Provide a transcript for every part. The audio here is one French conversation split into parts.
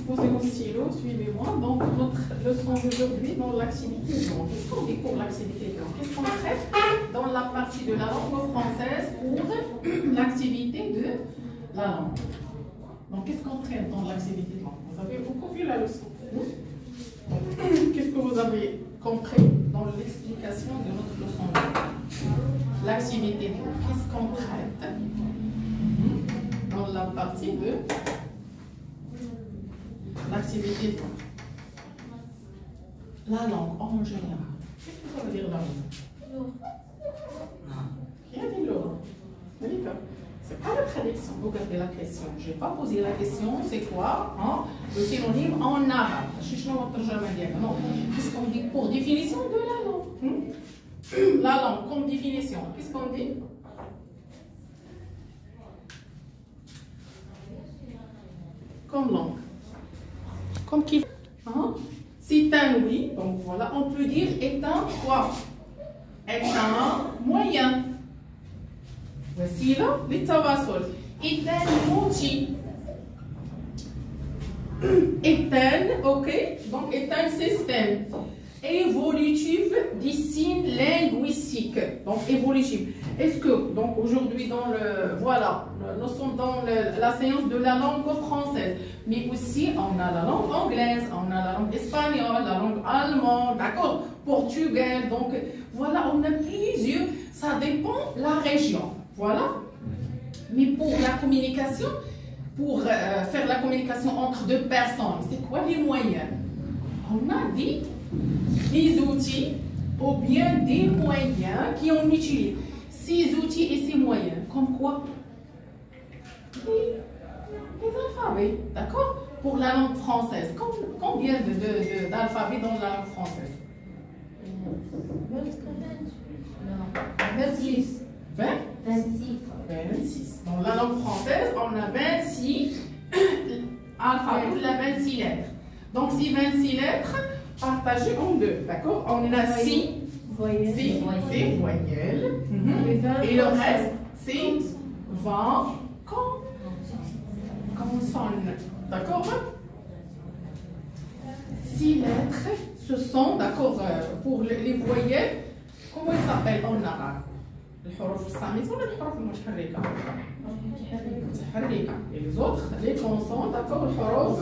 Posez vos stylos, suivez-moi. Donc, notre leçon d'aujourd'hui dans l'activité blanc. Qu'est-ce qu'on dit pour l'activité blanc? Qu'est-ce qu'on traite dans la partie de la langue française pour l'activité de la langue? Donc, qu'est-ce qu'on traite dans l'activité blanc? Vous avez beaucoup vu la leçon. Qu'est-ce que vous avez compris dans l'explication de notre leçon? L'activité blanc. Qu'est-ce qu'on traite dans la partie de l'activité blanc? La langue en général. Qu'est-ce que ça veut dire la langue? Qui a dit Laura? C'est pas la traduction. Regardez la question. Je n'ai pas posé la question. C'est quoi le synonyme en arabe? Non. Qu'est-ce qu'on dit pour définition de la langue? La langue comme définition. Qu'est-ce qu'on dit? Comme langue. Comme qui? C'est un oui. Donc voilà, on peut dire est un quoi? Est un moyen. Voici là, l'itawasul. Est un outil. Est un, ok, donc est un système évolutif des signes linguistiques. Donc évolutif. Est-ce que, donc aujourd'hui dans le, voilà, nous sommes dans la séance de la langue française, mais aussi on a la langue anglaise, on a la langue espagnole, la langue allemande, d'accord, portugais, donc voilà, on a plusieurs, ça dépend de la région, voilà. Mais pour la communication, pour faire la communication entre deux personnes, c'est quoi les moyens? On a dit des outils ou bien des moyens qu'on utilise. Ces outils et ces moyens, comme quoi? Les alphabets, d'accord? Pour la langue française, combien d'alphabets dans la langue française? 26. 20? 26. 26. Dans la langue française, on a 26 alphabets, on a 26 lettres. Donc, ces 26 lettres partagées en deux, d'accord? On a 6 voyelles. Et le reste, c'est 20 consonnes. D'accord? 6 lettres, ce sont, d'accord, pour les voyelles, comment ils s'appellent en arabe? الحروف الصامتة ولا الحروف المتحركة؟ متحركة. Et les autres, les consonnes, d'accord, الحروف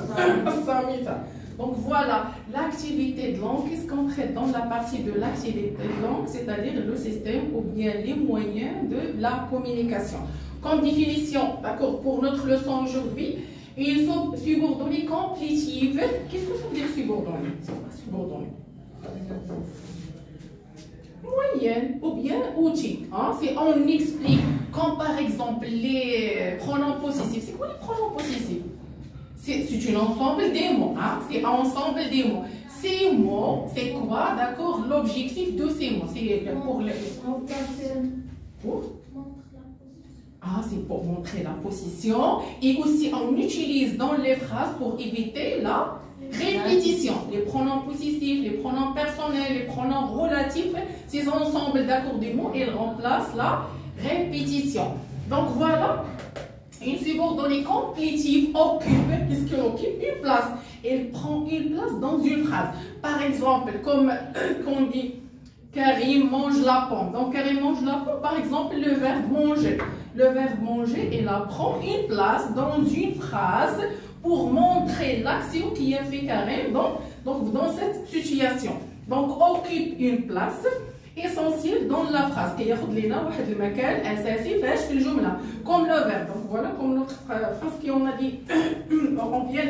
الصامتة. Donc voilà, l'activité de langue, qu'est-ce qu'on traite dans la partie de l'activité de langue, c'est-à-dire le système ou bien les moyens de la communication. Comme définition, d'accord, pour notre leçon aujourd'hui, ils sont subordonnés complétives. Qu'est-ce que ça veut dire subordonné? C'est quoi subordonné? Moyenne ou bien outil. Si on explique, comme par exemple les pronoms possessifs, c'est quoi les pronoms possessifs? C'est un ensemble des mots. C'est un ensemble des mots. Ces mots, c'est quoi, d'accord, l'objectif de ces mots? C'est pour les. Pour? C'est pour montrer la position. Et aussi, on utilise dans les phrases pour éviter la répétition. Les pronoms possessifs, les pronoms personnels, les pronoms relatifs, ces ensembles d'accord des mots, ils remplacent la répétition. Donc voilà, une subordonnée complétive occupe, qu'est-ce qu'elle occupe? Une place. Elle prend une place dans une phrase. Par exemple, comme on dit, Karim mange la pomme. Donc Karim mange la pomme, par exemple, le verbe manger. Le verbe manger, il prend une place dans une phrase pour montrer l'action qui a fait Karim donc dans cette situation. Donc occupe une place essentielle dans la phrase. Comme le verbe. Donc voilà, comme notre phrase qu'on a dit, on vient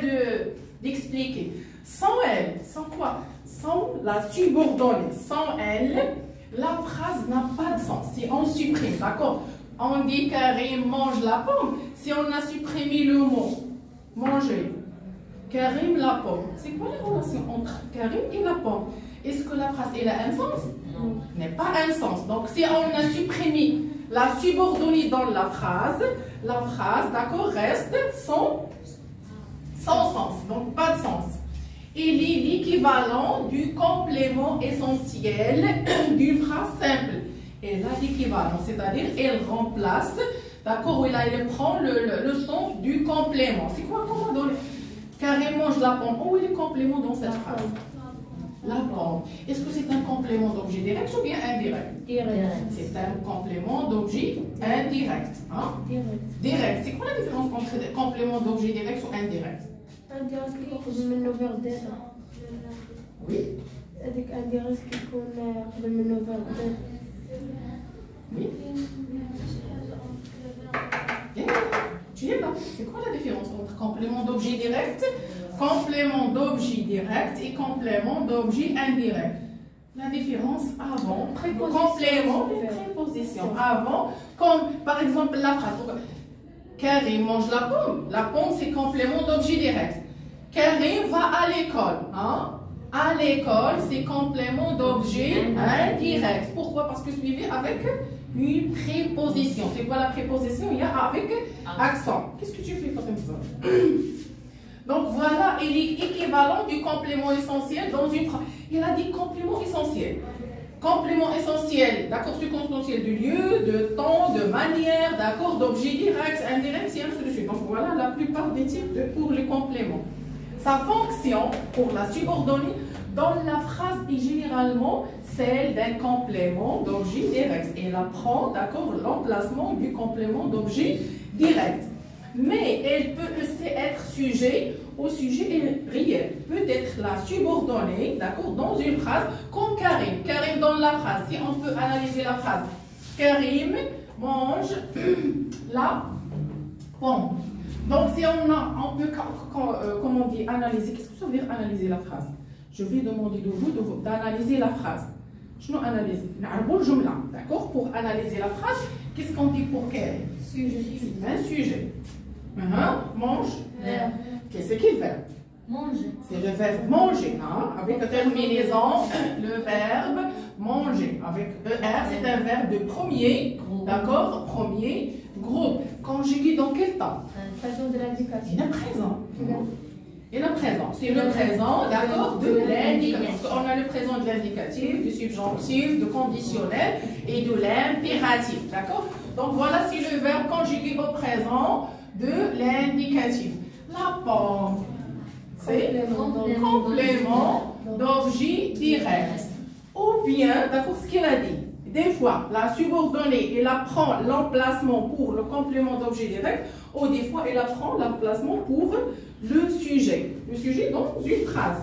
d'expliquer. Sans elle, sans quoi? Sans la subordonnée. Sans elle, la phrase n'a pas de sens. Si on supprime, d'accord? On dit Karim mange la pomme. Si on a supprimé le mot manger, Karim la pomme. C'est quoi la relation entre Karim et la pomme? Est-ce que la phrase elle a un sens? Non. N'est pas un sens. Donc si on a supprimé la subordonnée dans la phrase, d'accord, reste sans sens. Donc pas de sens. Il est l'équivalent du complément essentiel d'une phrase simple. Elle a l'équivalent, c'est-à-dire elle remplace, d'accord, elle prend le sens du complément. C'est quoi comment donner? Karim mange la pomme. Où est le complément dans cette phrase? La pomme. Est-ce que c'est un complément d'objet direct ou bien indirect? Direct. C'est un complément d'objet indirect. Hein? Direct. C'est quoi la différence entre complément d'objet direct ou indirect? Indirect كيكون منه verbe d'être. Oui. هذيك indirect كيكون قبل منه verbe d'être. Oui. Tu es là. C'est quoi la différence entre complément d'objet direct, complément d'objet direct et complément d'objet indirect? La différence avant, complément et préposition. Avant, comme par exemple la phrase. Karim mange la pomme. La pomme, c'est complément d'objet direct. Karim va à l'école. Hein? À l'école, c'est complément d'objet indirect. Pourquoi? Parce que suivi avec une préposition. C'est quoi la préposition? Il y a avec accent. Qu'est-ce que tu fais comme ça? Donc voilà, il est équivalent du complément essentiel dans une phrase. Il a dit complément essentiel. Complément essentiel, d'accord, circonstanciel de lieu, de temps, de manière, d'accord, d'objet direct, indirect, et ainsi de suite. Donc voilà la plupart des types pour les compléments. Sa fonction pour la subordonnée dans la phrase est généralement celle d'un complément d'objet direct. Elle apprend, d'accord, l'emplacement du complément d'objet direct. Mais elle peut aussi être sujet au sujet réel. Peut être la subordonnée, d'accord, dans une phrase comme Karim. Karim dans la phrase. Si on peut analyser la phrase, Karim mange la pomme. Donc si on peut, comment on dit, analyser. Qu'est-ce que ça veut dire analyser la phrase? Je vais demander de vous d'analyser la phrase. Je vais analyser. D'accord? Pour analyser la phrase, qu'est-ce qu'on dit pour Karim? Sujet. C'est un sujet. Mange. Qu'est-ce qu'il fait? Manger. C'est le verbe manger, hein? Avec la terminaison, le verbe manger. Avec ER, c'est un verbe de premier, d'accord? Premier groupe. Conjugué dans quel temps? Présent de l'indicatif. Il est présent. Et le présent, c'est le présent, d'accord, de l'indicatif. Parce qu'on a le présent de l'indicatif, du subjonctif, du conditionnel et de l'impératif, d'accord? Donc voilà, c'est le verbe conjugué au présent de l'indicatif. La pomme, c'est complément d'objet direct. Ou bien, d'accord, ce qu'il a dit. Des fois, la subordonnée, elle apprend l'emplacement pour le complément d'objet direct, ou des fois, elle apprend l'emplacement pour le sujet. Le sujet dans une phrase.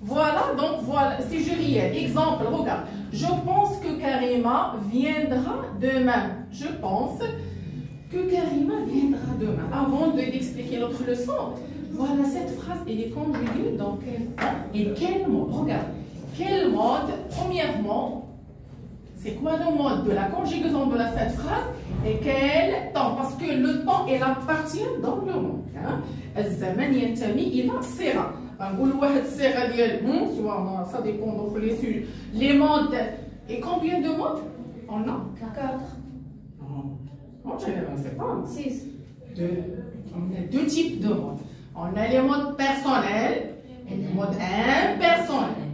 Voilà, donc voilà, c'est réel. Exemple, regarde. Je pense que Karima viendra demain. Je pense que Karima viendra demain. Avant d'expliquer notre leçon, voilà, cette phrase, elle est conjuguée dans quel temps et quel mode? Regarde. Quel mode? Premièrement, c'est quoi le mode de la conjugaison de cette phrase et quel temps? Parce que le temps, il appartient dans le monde. الزمن ينتمي إلى الصيغة. نقول واحد الصيغة ديال soit ça dépend donc les modes. Et combien de modes? On a 4. En général, c'est pas 6. On a deux types de modes. On a les modes personnels et les modes impersonnels.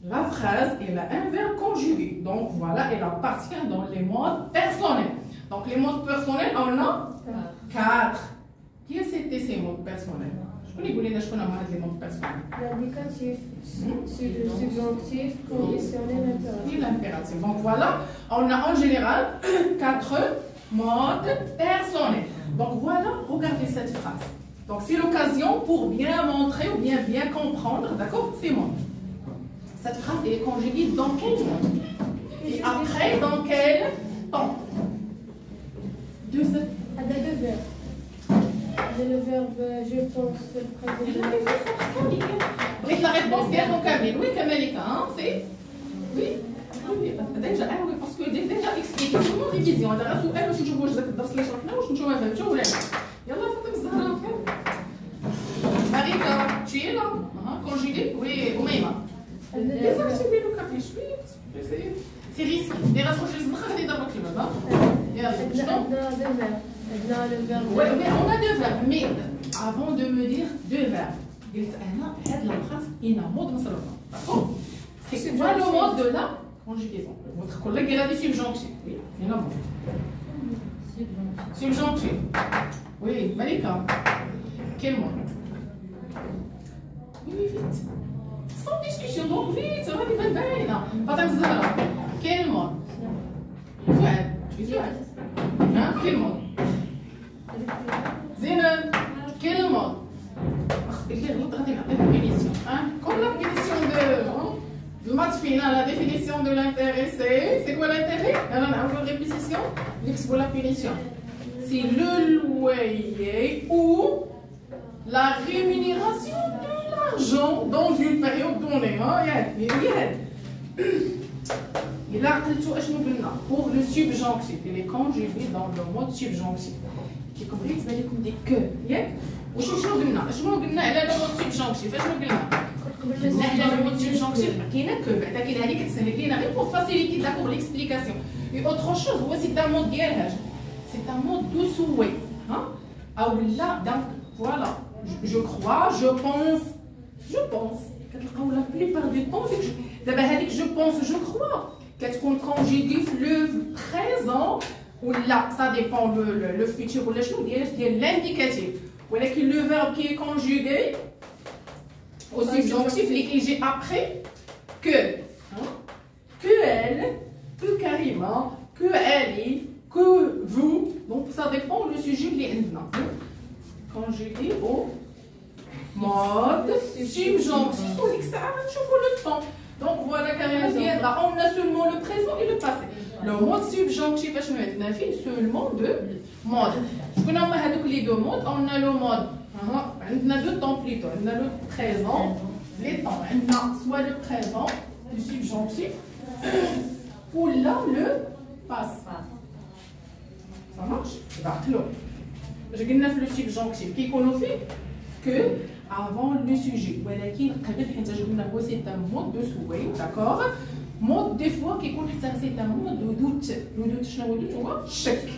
La phrase, elle a un verbe conjugué. Donc voilà, elle appartient dans les modes personnels. Donc les modes personnels, on a 4. Qui c'était ces modes personnels? Je connais les modes personnels. L'indicatif, subjonctif, conditionnel, impératif. Et l'impératif. Donc voilà, on a en général 4 modes personnels. Donc voilà, regardez cette phrase. Donc c'est l'occasion pour bien montrer ou bien comprendre, d'accord, ces modes. Cette phrase est conjuguée dans quel mode? Et après, dans quel temps? deux verbes. Le verbe je pense, le présent. Oui, la réponse est donc Kamel. Oui, Kamelika, hein, c'est. Oui. Déjà, parce que déjà expliqué. C'est une révision. On a un سؤال باش نشوفوا واش ذاك الدرس اللي شرحناه واش نتوما فهمتوه ولا لا. يلا فاطمه الزهراء. Marika, tu es là? Conjugué? Oui, Oumaima. Désactivez le caprice, oui. C'est risqué. Les rapprocher les bras, les dents qui me va. Oui, mais on a deux verbes. Mais avant de me dire deux verbes, la phrase, il y a un mot dans d'accord? C'est quoi le mot de la conjugaison? Votre collègue, il a dit subjonctif. Oui, il y en a un mot. Subjonctif. Oui, Malika. quel mot? Oui, vite. Sans discussion, donc vite, ça va bien bien. Fatima Zahra, quel mot? سؤال، شو سؤال؟ ها؟ quel mot? زينب، quel mot? اللي غلط غادي نعطيك définition. Comme la définition de maths final, la définition de l'intérêt, c'est quoi l'intérêt? Alors, on a une répétition, l'expo la punition. C'est le loyer ou la rémunération de l'argent dans une période donnée. Il a pour le subjonctif, il est conjugué dans le mode subjonctif. Qui compris, tu vas dire que. وشنو قلنا على لو مود سوبجونكتيف اشنو قلنا على لو مود سوبجونكتيف كاينه كو بعدا كاينه هذه كتسهل لينا غير بور فاسيليتي داكور ليكسبليكاسيون اي اوتر شوز هو سي ان مود ديالها سي ان مود دو سوي ها او لا دونك فوالا جو كخوا جو بونس كتلقاو لا بليبار دو طون دابا هذيك جو بونس جو كخوا كتكون كونجيغي في لو بريزون ولا سا ديبون لو فيتور ولا شنو ديال لانديكاتيف. ولكن le verbe qui est conjugué au subjonctif, qui j'ai après que, que elle, que Karima, que Ali, que vous. Donc ça dépend du sujet qui est maintenant. Conjugué au mode subjonctif. On dit que ça a le temps. Donc voilà Karima viendra. On a seulement le présent et le passé. Le mode subjonctif, c'est seulement deux modes. On a les deux modes. On a le mode, on a deux temps plutôt. On a le présent, les temps. On a soit le présent, le subjonctif, ou là le passé. Ça marche? Je vais le subjonctif qui fait que avant le sujet. C'est un mode de souhait, d'accord? Mode des fois qui c'est un mode de doute. Le doute, je ne chèque.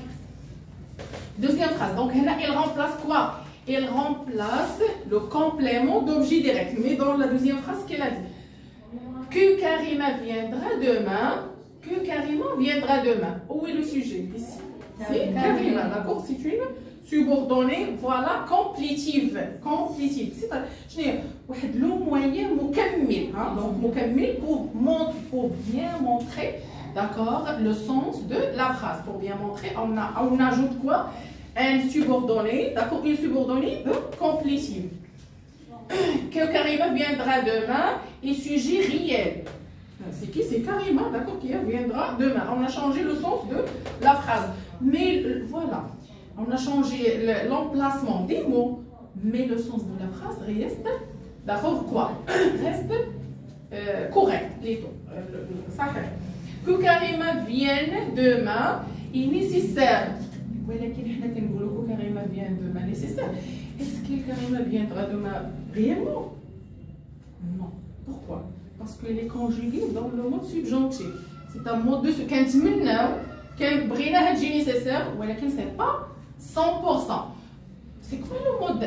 Deuxième phrase. Donc, il remplace quoi? Il remplace le complément d'objet direct. Mais dans la deuxième phrase, qu'elle a dit? Que Karima viendra demain. Que Karima viendra demain. Où est le sujet? Ici. C'est Karima, d'accord? C'est une subordonnée, voilà, complétive. Complétive. C'est-à-dire, le moyen mukammil. Donc, mukammil pour bien montrer, d'accord, le sens de la phrase. Pour bien montrer, on ajoute quoi? Un subordonné, d'accord, une subordonnée de complétive. Que Karima viendra demain est sujet réel. C'est qui? C'est Karima, d'accord, qui viendra demain. On a changé le sens de la phrase. Mais voilà. On a changé l'emplacement des mots, mais le sens de la phrase reste, d'accord, quoi? Reste correct, plutôt. Que Karima vienne demain est nécessaire. Voilà qu'il y a que Karima vienne demain nécessaire. Est-ce que Karima viendra demain réellement? Non. Pourquoi? Parce qu'elle est conjuguée dans le mode subjonctif. C'est un mode de ce qu'un qu'un brina nécessaire, ou ce n'est pas 100%. C'est quoi le mode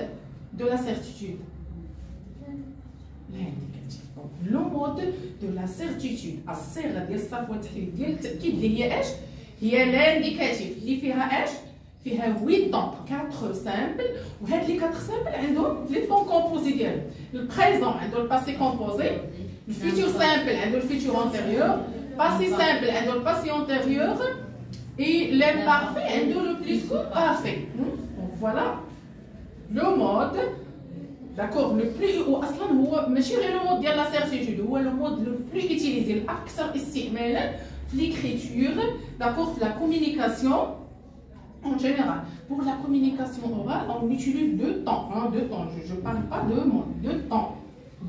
de la certitude? L'indicatif. Donc, le mode de la certitude. الصيغة ديال الصرف والتحريك ديال التأكيد اللي هي ايش؟ هي l'indicatif اللي فيها ايش؟ فيها 8 طون 4 سامبل وهاد لي 4 سامبل عندهم لي طون كومبوزي ديالهم. البريزون عنده الباسي كومبوزي، الفيتور سامبل عنده الفيتور انتيريور، باسي سامبل عنده الباسي انتيريور et l'imparfait عنده le plus que parfait. Donc voilà le mode, d'accord, le plus اصلا هو ماشي غير le mode ديال la certitude، هو le mode le plus utilisé الاكثر استعمالا في l'écriture, d'accord, في la communication en général. Pour la communication orale, on utilise deux temps, je ne parle pas de mode, deux temps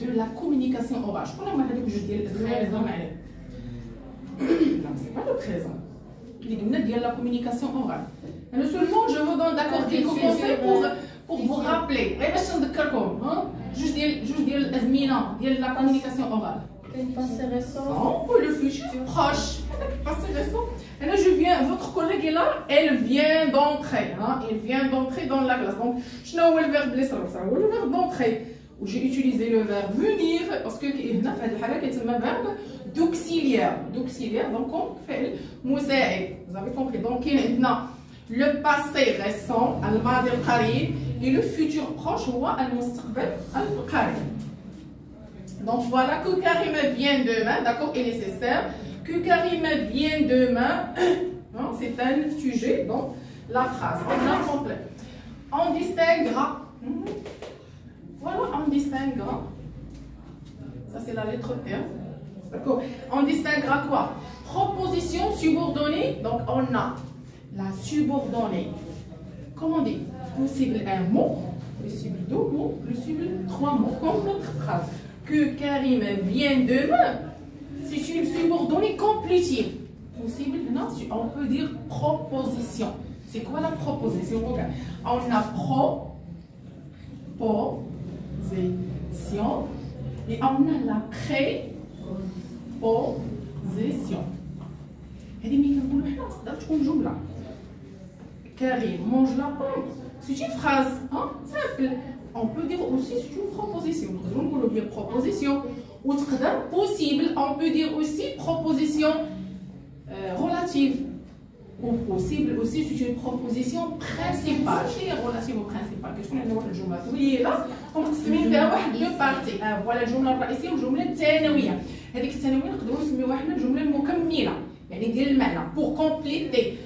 de la communication orale. Je connais pas je dis le présent. Non, c'est pas le présent. Il y a la communication orale. Et seulement, je vous donne d'accord quelques conseils pour vous rappeler. Juste dire la communication orale. Le passé récent. Pour le futur proche. Passé récent. Et là, votre collègue est là, elle vient d'entrer. Elle vient d'entrer dans la classe. Donc, je n'ai pas le verbe blessé, le verbe d'entrer. J'ai utilisé le verbe venir parce que هنا في هذه الحالة كيتسمى verbe d'auxiliaire. Donc, on fait مساعد. Vous avez compris. Donc, il y a le passé récent, الماضي القريب, et le futur proche هو المستقبل القريب. Donc voilà que Karima vient demain, d'accord, est nécessaire. Que Karima vient demain, c'est un sujet, donc la phrase, on a complet. On distinguera, voilà, on distinguera, ça c'est la lettre T, d'accord. On distinguera quoi? Proposition subordonnée, donc on a la subordonnée. Comment on dit? Possible un mot, possible deux mots, possible trois mots, comme notre phrase. Que Karim vient demain, c'est une subordonnée complétive. Possible, non, on peut dire proposition. C'est quoi la proposition? Regarde. On a proposition et on a la préposition. هذه ملي كنقولوا حنا تقدر تكون جملة. Karim mange la pomme. C'est une phrase, hein, simple. On peut dire aussi c'est une proposition. On peut dire proposition. Ou possible, on peut dire aussi proposition relative. Ou possible aussi c'est une proposition principale. C'est relative au principal. Qu'est-ce qu'on a dans le jumla? Oui, là, on نسمي فيها واحد دو بارتي. فوالا الجملة الرئيسية والجملة الثانوية. هذيك الثانوية نقدروا نسميوها حنا الجملة المكملة. يعني ديال المعنى. Pour compléter.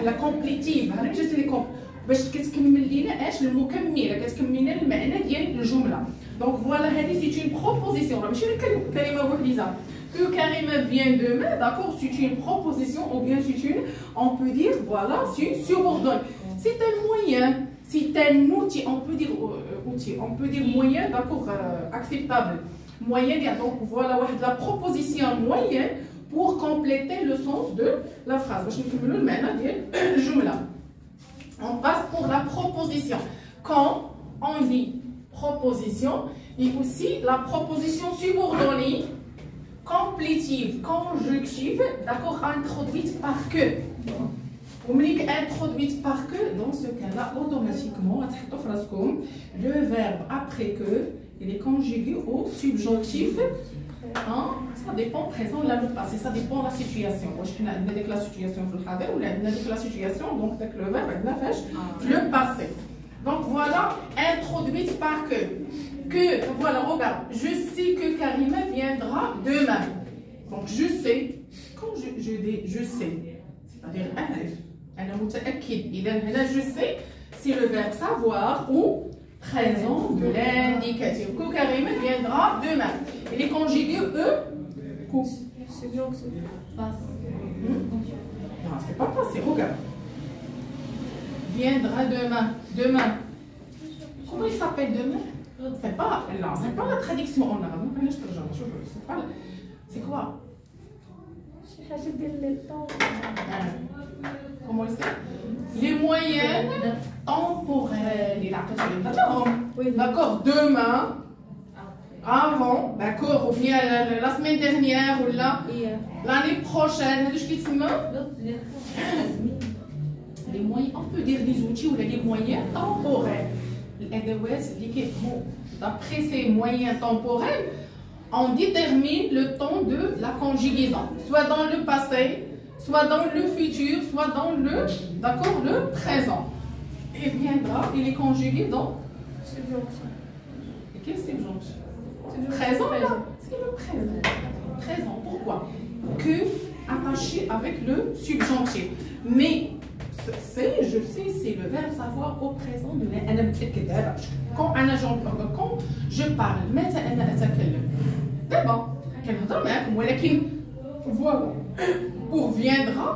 La complétive. هذيك جات لي باش كتكمل لينا اش المكمله كتكمل لنا المعنى ديال الجمله. دونك فوالا هذه سي اون بروبوزيسيون، ماشي كلمه وحديها. Que Karima vient demain, d'accord, c'est une proposition ou bien c'est une, on peut dire, voilà, c'est subordonné. C'est un moyen, c'est un outil, on peut dire outil, on peut dire moyen, d'accord, acceptable. Moyen, donc voilà, la proposition moyen pour compléter le sens de la phrase. باش نكملوا المعنى ديال الجمله. On passe pour la proposition. Quand on dit proposition, il y a aussi la proposition subordonnée, complétive, conjonctive, d'accord, introduite par que. Vous me dites introduite par que, dans ce cas-là, automatiquement, le verbe après que, il est conjugué au subjonctif. Hein? Ça dépend présent là le passé, ça dépend de la situation. Moi je connais la situation pour le hader ou la situation, donc avec le verbe le passé. Donc voilà, introduite par que. Que, voilà, regarde, je sais que Karima viendra demain. Donc je sais, quand je dis je sais, c'est-à-dire أنا متأكد. إذا هنا je sais, c'est le verbe savoir ou présent de l'indicatif. Que Karima viendra demain. Et les conjugués, eux, non, c'est pas passé, regarde. Viendra demain. Demain. Comment il s'appelle demain? C'est pas la traduction en arabe. C'est quoi? Comment il s'appelle? Les moyennes temporelles. D'accord, demain, avant, d'accord, ou bien la semaine dernière ou l'année prochaine. Les moyens, on peut dire des outils ou les moyens temporels. D'après ces moyens temporels, on détermine le temps de la conjugaison, soit dans le passé, soit dans le futur, soit dans le, d'accord, le présent. Et viendra, il est conjugué dans subjonctif. Et quel subjonctif? Présent là, c'est le présent. Présent, pourquoi? Que attaché avec le subjonctif. Mais c'est, je sais, c'est le verbe savoir au présent de quand je parle, d'abord, voilà, pour viendra,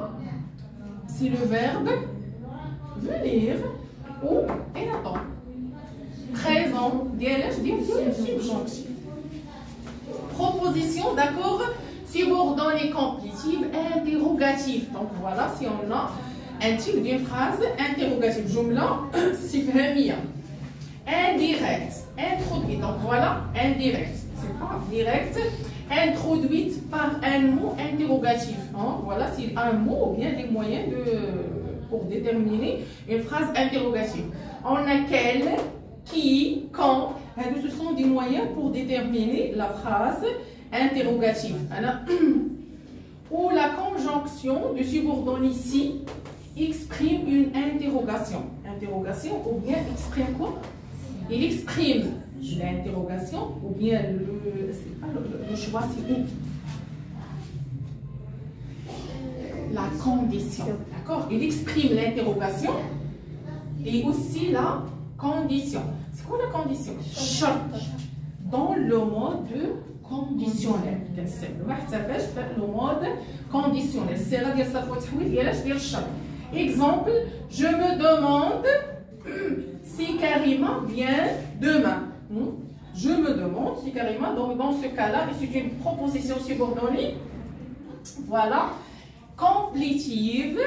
c'est le verbe venir ou et attendre. Présent, subjonctif. Proposition, d'accord, subordonnée complétive, interrogative. Donc voilà, si on a un type d'une phrase interrogative. Jumla sifhamia. Indirect. Introduite. Donc voilà, indirect. C'est pas direct. Introduite par un mot interrogatif. Hein? Voilà, c'est un mot ou bien des moyens pour déterminer une phrase interrogative. On a quel, qui, quand. Ce sont des moyens pour déterminer la phrase interrogative. Ou la conjonction du subordonné si exprime une interrogation. Interrogation ou bien exprime quoi? Il exprime l'interrogation ou bien le choix, c'est où? La condition. D'accord? Il exprime l'interrogation et aussi la condition. C'est quoi la condition? Shart. Dans le mode conditionnel. Le mode conditionnel. C'est là ديال الصرف والتحويل ديالاش ديال الشرط. Exemple, je me demande si Karima vient demain. Je me demande si Karima, donc dans ce cas-là, c'est une proposition subordonnée. Voilà. Complétive,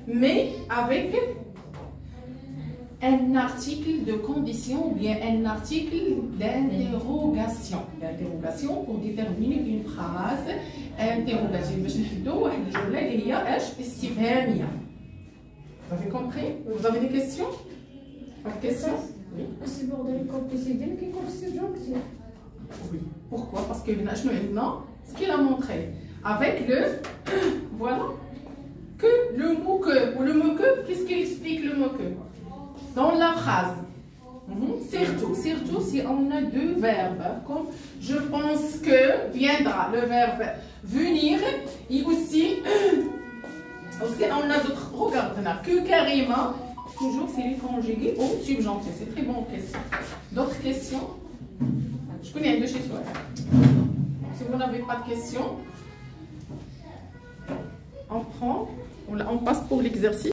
mais avec un article de condition ou bien un article d'interrogation. L'interrogation pour déterminer une phrase interrogative. Vous avez compris? Vous avez des questions? Pas de questions? Oui. C'est pour donner complétif, qui constitue. Oui. Pourquoi? Parce que maintenant, ce qu'il a montré avec le voilà que le mot que ou le mot que, qu'est-ce qu'il explique le mot que dans la phrase? Surtout si on a deux verbes, comme je pense que viendra, le verbe venir, et aussi on a d'autres. Regarde, on a que Karima, toujours c'est les conjugués au subjonctif. C'est très bon question. D'autres questions? Je connais un de chez soi. Si vous n'avez pas de questions, on passe pour l'exercice.